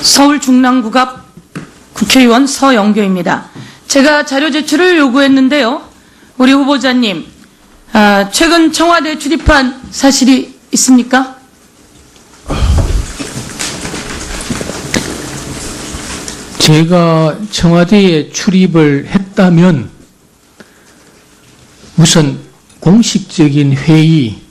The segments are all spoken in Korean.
서울 중랑구갑 국회의원 서영교입니다. 제가 자료 제출을 요구했는데요. 우리 후보자님, 최근 청와대 출입한 사실이 있습니까? 제가 청와대에 출입을 했다면 우선 공식적인 회의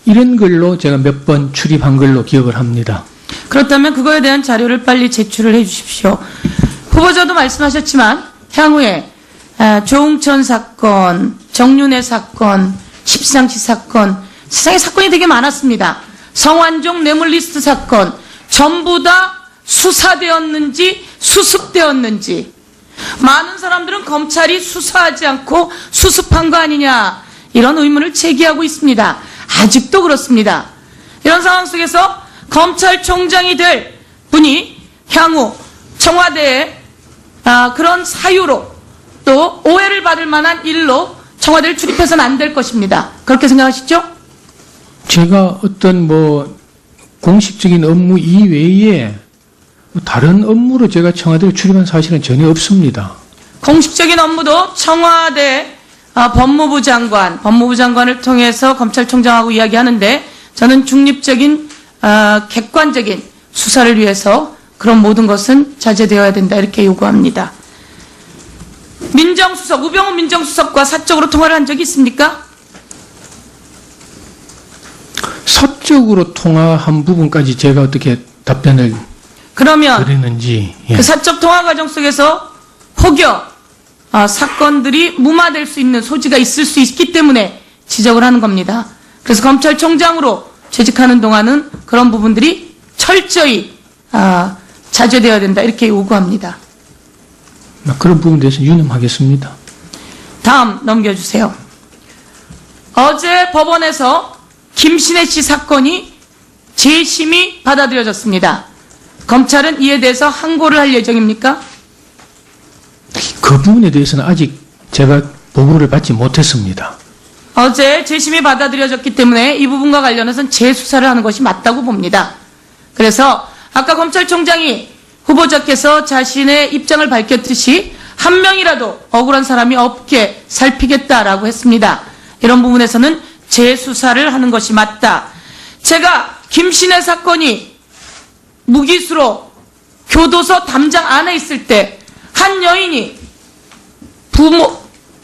이런 걸로 제가 몇 번 출입한 걸로 기억을 합니다. 그렇다면 그거에 대한 자료를 빨리 제출을 해 주십시오. 후보자도 말씀하셨지만 향후에 조응천 사건, 정윤회 사건, 십상시 사건, 세상에 사건이 되게 많았습니다. 성완종 뇌물리스트 사건 전부 다 수사되었는지 수습되었는지, 많은 사람들은 검찰이 수사하지 않고 수습한 거 아니냐 이런 의문을 제기하고 있습니다. 아직도 그렇습니다. 이런 상황 속에서 검찰총장이 될 분이 향후 청와대에 그런 사유로 또 오해를 받을 만한 일로 청와대를 출입해서는 안 될 것입니다. 그렇게 생각하시죠? 제가 어떤 공식적인 업무 이외에 다른 업무로 제가 청와대에 출입한 사실은 전혀 없습니다. 공식적인 업무도 청와대 법무부 장관을 통해서 검찰총장하고 이야기하는데, 저는 중립적인 객관적인 수사를 위해서 그런 모든 것은 자제되어야 된다 이렇게 요구합니다. 민정수석, 우병우 민정수석과 사적으로 통화를 한 적이 있습니까? 사적으로 통화한 부분까지 제가 어떻게 답변을 그러면 드리는지. 그 사적 통화 과정 속에서 혹여 사건들이 무마될 수 있는 소지가 있을 수 있기 때문에 지적을 하는 겁니다. 그래서 검찰총장으로 재직하는 동안은 그런 부분들이 철저히 자제되어야 된다 이렇게 요구합니다. 그런 부분에 대해서 유념하겠습니다. 다음 넘겨주세요. 어제 법원에서 김신혜 씨 사건이 재심이 받아들여졌습니다. 검찰은 이에 대해서 항고를 할 예정입니까? 그 부분에 대해서는 아직 제가 보고를 받지 못했습니다. 어제 재심이 받아들여졌기 때문에 이 부분과 관련해서는 재수사를 하는 것이 맞다고 봅니다. 그래서 아까 검찰총장이 후보자께서 자신의 입장을 밝혔듯이 한 명이라도 억울한 사람이 없게 살피겠다라고 했습니다. 이런 부분에서는 재수사를 하는 것이 맞다. 제가 김신혜 사건이 무기수로 교도소 담장 안에 있을 때 한 여인이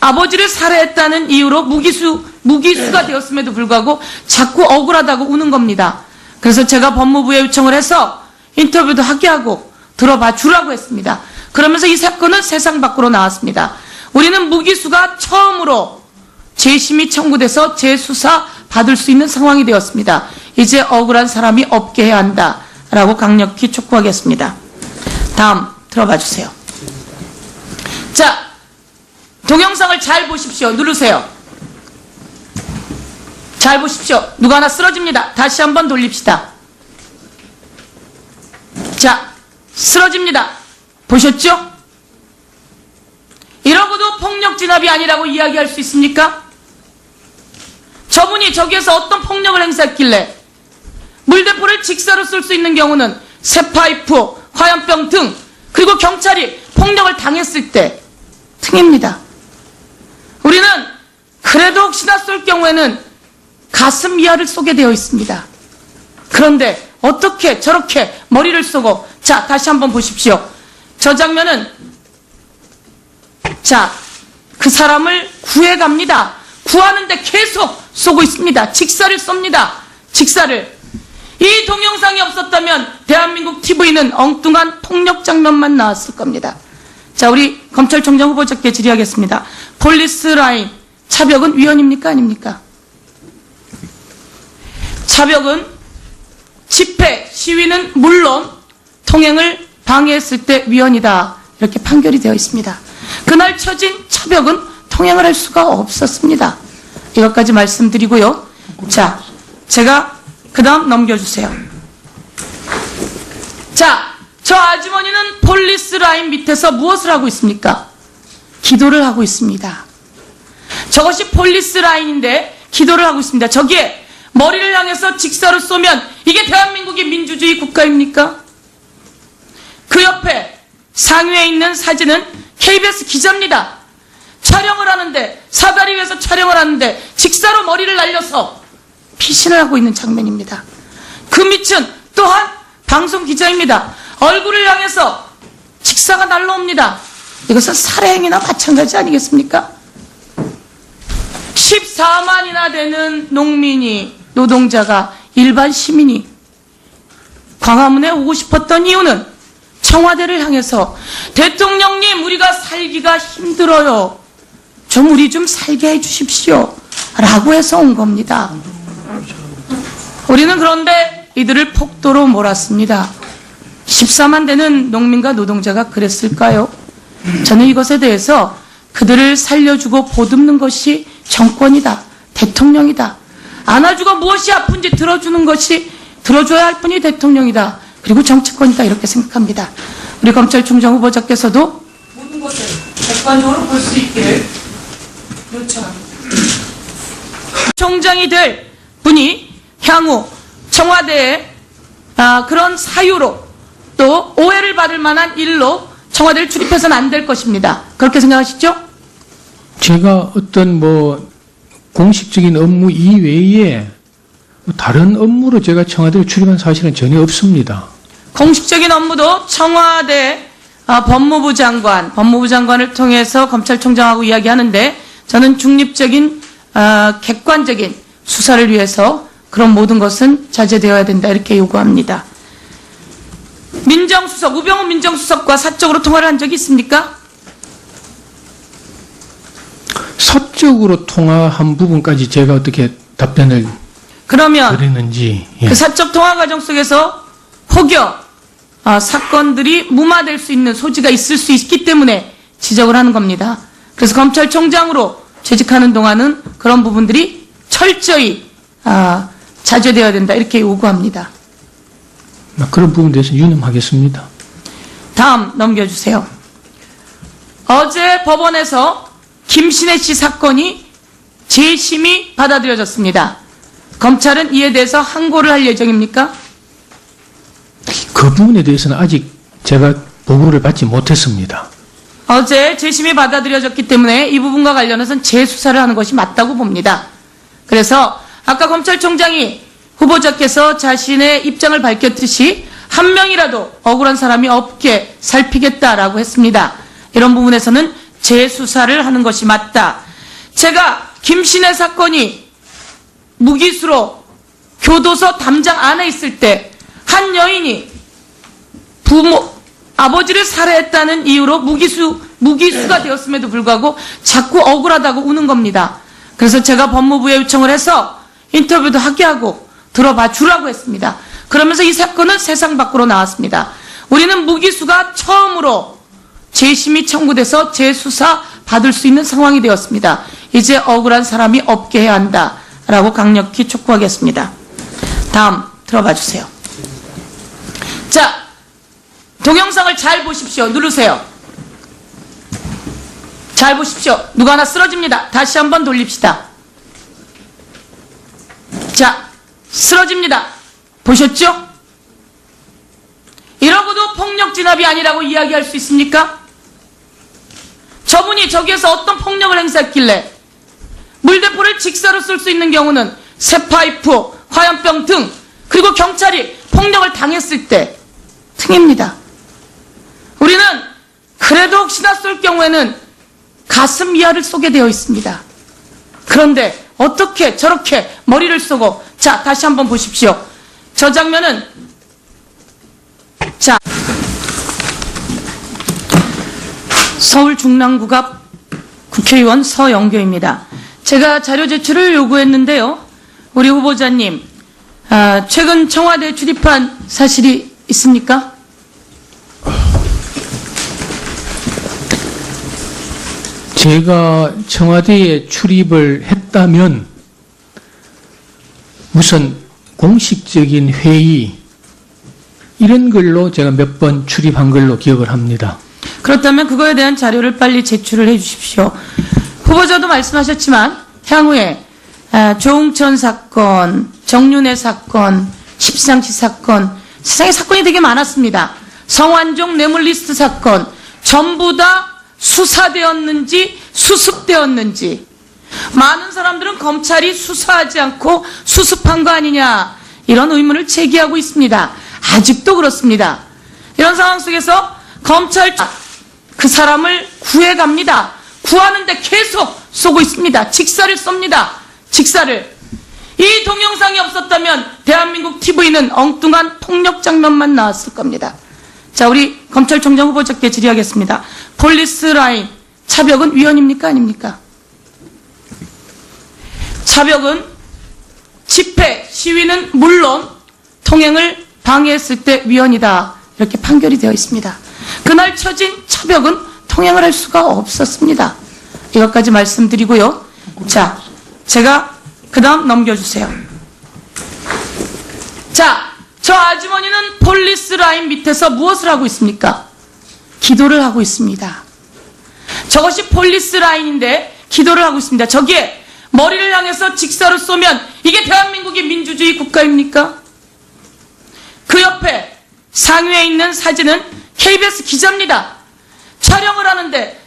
아버지를 살해했다는 이유로 무기수가 되었음에도 불구하고 자꾸 억울하다고 우는 겁니다. 그래서 제가 법무부에 요청을 해서 인터뷰도 하게 하고 들어봐 주라고 했습니다. 그러면서 이 사건은 세상 밖으로 나왔습니다. 우리는 무기수가 처음으로 재심이 청구돼서 재수사 받을 수 있는 상황이 되었습니다. 이제 억울한 사람이 없게 해야 한다라고 강력히 촉구하겠습니다. 다음 들어봐 주세요. 자, 동영상을 잘 보십시오. 누르세요. 잘 보십시오. 누가 하나 쓰러집니다. 다시 한번 돌립시다. 자, 쓰러집니다. 보셨죠? 이러고도 폭력 진압이 아니라고 이야기할 수 있습니까? 저분이 저기에서 어떤 폭력을 행사했길래 물대포를 직사로 쏠 수 있는 경우는 쇠파이프, 화염병 등, 그리고 경찰이 폭력을 당했을 때 등입니다. 우리는 그래도 혹시나 쏠 경우에는 가슴 이하를 쏘게 되어 있습니다. 그런데 어떻게 저렇게 머리를 쏘고, 자, 다시 한번 보십시오. 저 장면은, 자, 그 사람을 구해갑니다. 구하는데 계속 쏘고 있습니다. 직사를 쏩니다. 직사를. 이 동영상이 없었다면 대한민국 TV는 엉뚱한 폭력 장면만 나왔을 겁니다. 자, 우리 검찰총장 후보자께 질의하겠습니다. 폴리스 라인 차벽은 위헌입니까 아닙니까? 차벽은 집회, 시위는 물론 통행을 방해했을 때 위헌이다 이렇게 판결이 되어 있습니다. 그날 쳐진 차벽은 통행을 할 수가 없었습니다. 이것까지 말씀드리고요. 자, 제가 그 다음 넘겨주세요. 자, 저 아주머니는 폴리스 라인 밑에서 무엇을 하고 있습니까? 기도를 하고 있습니다. 저것이 폴리스 라인인데 기도를 하고 있습니다. 저기에 머리를 향해서 직사로 쏘면 이게 대한민국이 민주주의 국가입니까? 그 옆에 상위에 있는 사진은 KBS 기자입니다. 촬영을 하는데, 사다리 위에서 촬영을 하는데 직사로 머리를 날려서 피신을 하고 있는 장면입니다. 그 밑은 또한 방송 기자입니다. 얼굴을 향해서 직사가 날라옵니다. 이것은 살해행위나 마찬가지 아니겠습니까? 14만이나 되는 농민이, 노동자가, 일반 시민이 광화문에 오고 싶었던 이유는 청와대를 향해서 대통령님, 우리가 살기가 힘들어요. 좀 우리 좀 살게 해주십시오. 라고 해서 온 겁니다. 우리는 그런데 이들을 폭도로 몰았습니다. 14만 되는 농민과 노동자가 그랬을까요? 저는 이것에 대해서 그들을 살려주고 보듬는 것이 정권이다, 대통령이다. 안아주고 무엇이 아픈지 들어줘야 할 분이 대통령이다, 그리고 정치권이다, 이렇게 생각합니다. 우리 검찰총장 후보자께서도 모든 것을 객관적으로 볼 수 있기를 요청합니다. 총장이 될 분이 향후 청와대에 그런 사유로 또 오해를 받을 만한 일로 청와대를 출입해서는 안 될 것입니다. 그렇게 생각하시죠? 제가 어떤 공식적인 업무 이외에 다른 업무로 제가 청와대를 출입한 사실은 전혀 없습니다. 공식적인 업무도 청와대 법무부 장관을 통해서 검찰총장하고 이야기하는데, 저는 중립적인 객관적인 수사를 위해서 그런 모든 것은 자제되어야 된다, 이렇게 요구합니다. 민정수석, 우병우 민정수석과 사적으로 통화를 한 적이 있습니까? 사적으로 통화한 부분까지 제가 어떻게 답변을 그러면 드리는지. 예. 그 사적 통화 과정 속에서 혹여 사건들이 무마될 수 있는 소지가 있을 수 있기 때문에 지적을 하는 겁니다. 그래서 검찰총장으로 재직하는 동안은 그런 부분들이 철저히 자제되어야 된다, 이렇게 요구합니다. 그런 부분에 대해서 유념하겠습니다. 다음 넘겨주세요. 어제 법원에서 김신혜 씨 사건이 재심이 받아들여졌습니다. 검찰은 이에 대해서 항고를 할 예정입니까? 그 부분에 대해서는 아직 제가 보고를 받지 못했습니다. 어제 재심이 받아들여졌기 때문에 이 부분과 관련해서는 재수사를 하는 것이 맞다고 봅니다. 그래서 아까 검찰총장이 후보자께서 자신의 입장을 밝혔듯이 한 명이라도 억울한 사람이 없게 살피겠다라고 했습니다. 이런 부분에서는 재수사를 하는 것이 맞다. 제가 김신혜 사건이 무기수로 교도소 담장 안에 있을 때 한 여인이 아버지를 살해했다는 이유로 무기수가 되었음에도 불구하고 자꾸 억울하다고 우는 겁니다. 그래서 제가 법무부에 요청을 해서 인터뷰도 하게 하고 들어봐 주라고 했습니다. 그러면서 이 사건은 세상 밖으로 나왔습니다. 우리는 무기수가 처음으로 재심이 청구돼서 재수사 받을 수 있는 상황이 되었습니다. 이제 억울한 사람이 없게 해야 한다라고 강력히 촉구하겠습니다. 다음 들어봐 주세요. 자, 동영상을 잘 보십시오. 누르세요. 잘 보십시오. 누가 하나 쓰러집니다. 다시 한번 돌립시다. 자, 쓰러집니다. 보셨죠? 이러고도 폭력 진압이 아니라고 이야기할 수 있습니까? 저분이 저기에서 어떤 폭력을 행사했길래 물대포를 직사로 쏠 수 있는 경우는 쇠파이프, 화염병 등, 그리고 경찰이 폭력을 당했을 때 등입니다. 우리는 그래도 혹시나 쏠 경우에는 가슴 이하를 쏘게 되어 있습니다. 그런데 어떻게 저렇게 머리를 쏘고, 자, 다시 한번 보십시오. 저 장면은, 자, 서울 중랑구 앞 국회의원 서영교입니다. 제가 자료 제출을 요구했는데요. 우리 후보자님, 최근 청와대에 출입한 사실이 있습니까? 제가 청와대에 출입을 했다면 우선 공식적인 회의 이런 걸로 제가 몇 번 출입한 걸로 기억을 합니다. 그렇다면 그거에 대한 자료를 빨리 제출을 해 주십시오. 후보자도 말씀하셨지만 향후에 조응천 사건, 정윤회 사건, 십상시 사건, 세상에 사건이 되게 많았습니다. 성완종 뇌물리스트 사건 전부 다 수사되었는지 수습되었는지, 많은 사람들은 검찰이 수사하지 않고 수습한 거 아니냐, 이런 의문을 제기하고 있습니다. 아직도 그렇습니다. 이런 상황 속에서 검찰 그 사람을 구해갑니다. 구하는데 계속 쏘고 있습니다. 직사를 쏩니다. 직사를. 이 동영상이 없었다면 대한민국 TV는 엉뚱한 폭력 장면만 나왔을 겁니다. 자, 우리 검찰총장 후보자께 질의하겠습니다. 폴리스 라인 차벽은 위헌입니까? 아닙니까? 차벽은 집회, 시위는 물론 통행을 방해했을 때 위헌이다, 이렇게 판결이 되어 있습니다. 그날 쳐진 차벽은 통행을 할 수가 없었습니다. 이것까지 말씀드리고요. 자, 제가 그 다음 넘겨주세요. 자, 저 아주머니는 폴리스 라인 밑에서 무엇을 하고 있습니까? 기도를 하고 있습니다. 저것이 폴리스 라인인데 기도를 하고 있습니다. 저기에 머리를 향해서 직사로 쏘면 이게 대한민국의 민주주의 국가입니까? 그 옆에 상위에 있는 사진은 KBS 기자입니다. 촬영을 하는데